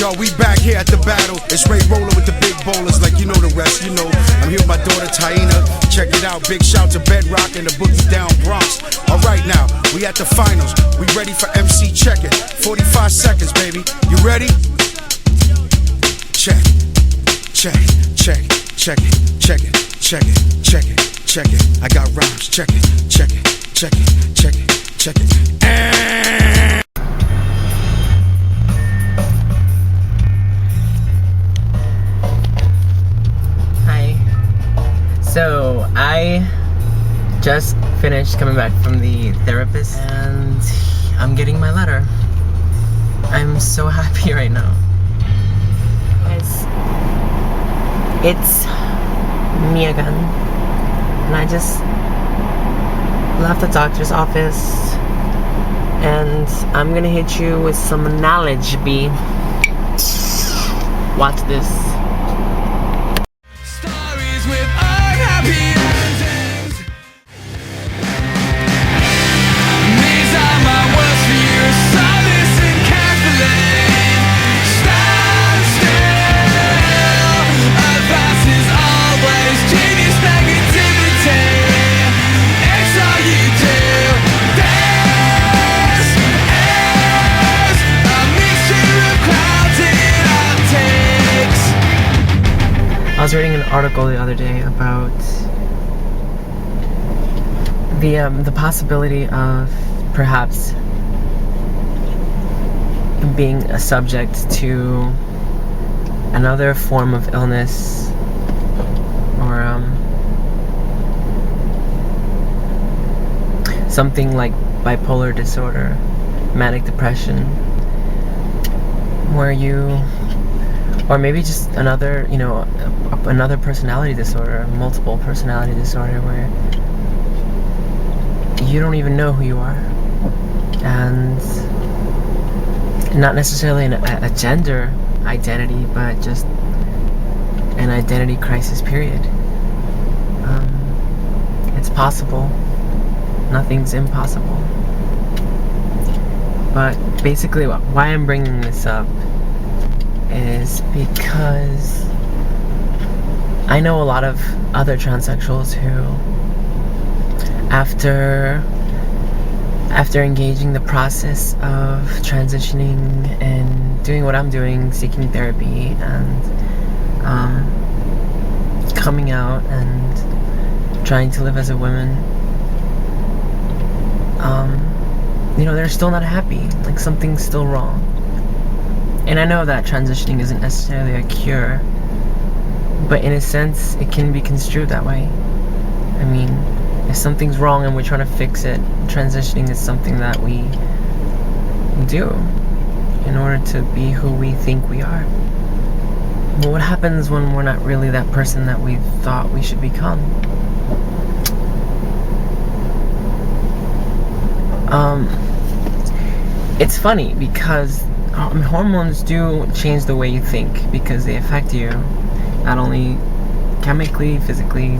Yo, we back here at the battle. It's Ray Roller with the big bowlers, like you know the rest. You know, I'm here with my daughter Taina. Check it out, big shout to Bedrock and the Boogie Down Bronx. Alright now, we at the finals. We ready for MC Check It. 45 seconds, baby. You ready? Check, check, check, check it, check it, check it, check it, check it. I got rhymes. Check it, check it, check it, check it, check it. So I just finished coming back from the therapist and I'm getting my letter. I'm so happy right now. It's me again. And I just left the doctor's office and I'm gonna hit you with some knowledge, B. Watch this. I was reading an article the other day about the possibility of perhaps being a subject to another form of illness or something like bipolar disorder, manic depression, where you, or maybe just another, you know, another personality disorder, multiple personality disorder, where you don't even know who you are, and not necessarily a gender identity, but just an identity crisis, period. It's possible. Nothing's impossible. But basically, why I'm bringing this up is because I know a lot of other transsexuals who, after engaging the process of transitioning and doing what I'm doing, seeking therapy and coming out and trying to live as a woman, you know, they're still not happy. Like, something's still wrong. And I know that transitioning isn't necessarily a cure, but in a sense, it can be construed that way. I mean, if something's wrong and we're trying to fix it, transitioning is something that we do in order to be who we think we are. But what happens when we're not really that person that we thought we should become? It's funny because hormones do change the way you think, because they affect you not only chemically, physically.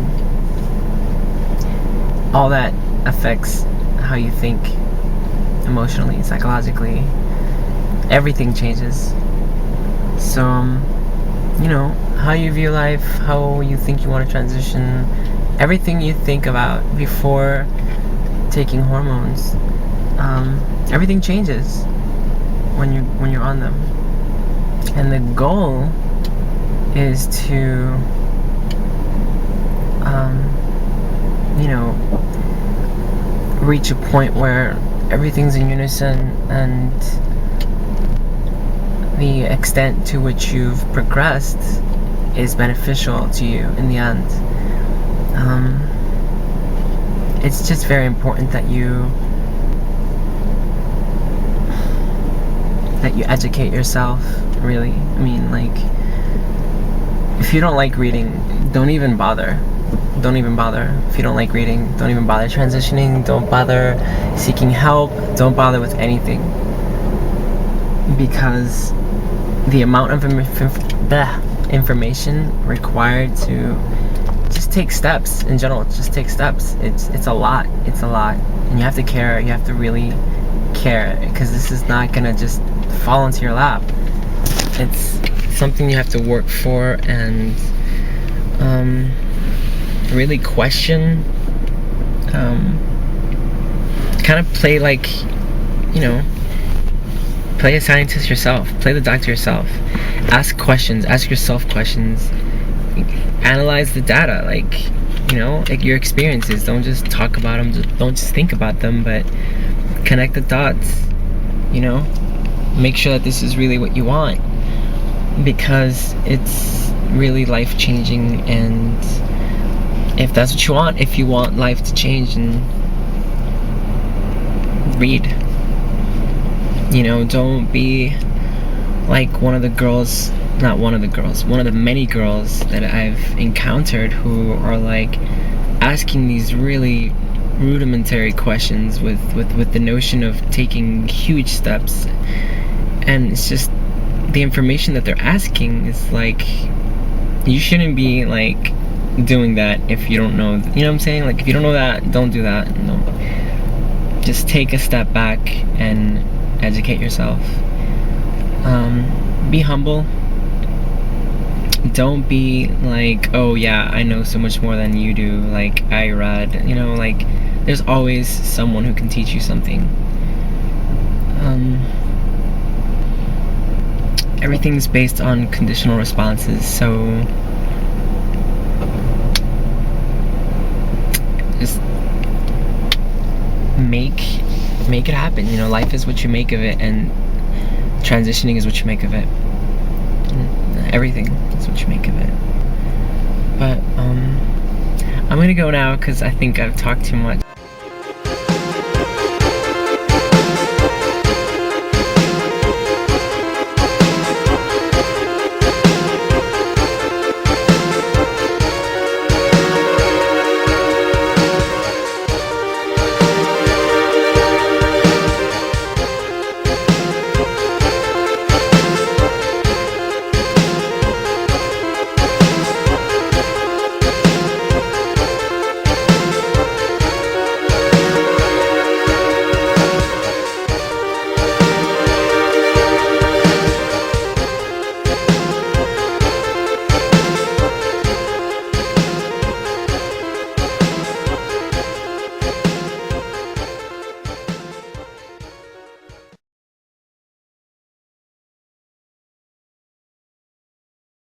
All that affects how you think emotionally, psychologically. Everything changes. So, you know, how you view life, how you think you want to transition, everything you think about before taking hormones, everything changes when you're on them. And the goal is to, you know, reach a point where everything's in unison and the extent to which you've progressed is beneficial to you in the end. It's just very important that you educate yourself, really. I mean, like, if you don't like reading, don't even bother. Don't even bother. If you don't like reading, don't even bother transitioning. Don't bother seeking help. Don't bother with anything. Because the amount of information required to just take steps in general, just take steps. It's a lot. It's a lot. And you have to care. You have to really care, because this is not gonna just fall into your lap. It's something you have to work for and really question. Kind of play like, play a scientist yourself, play the doctor yourself. Ask questions, ask yourself questions, analyze the data, like your experiences. Don't just talk about them, don't just think about them, but connect the dots. Make sure that this is really what you want, because it's really life-changing. And if that's what you want, if you want life to change, and read. Don't be like one of the many girls that I've encountered who are like asking these really rudimentary questions with the notion of taking huge steps. And it's just, the information that they're asking is like, you shouldn't be like doing that if you don't know, what I'm saying? Like, if you don't know that, don't do that. No. Just take a step back and educate yourself. Be humble. Don't be like, oh yeah, I know so much more than you do, like I read, like there's always someone who can teach you something. Everything's based on conditional responses, so just make it happen. Life is what you make of it, and transitioning is what you make of it. Everything is what you make of it. But I'm gonna go now because I think I've talked too much.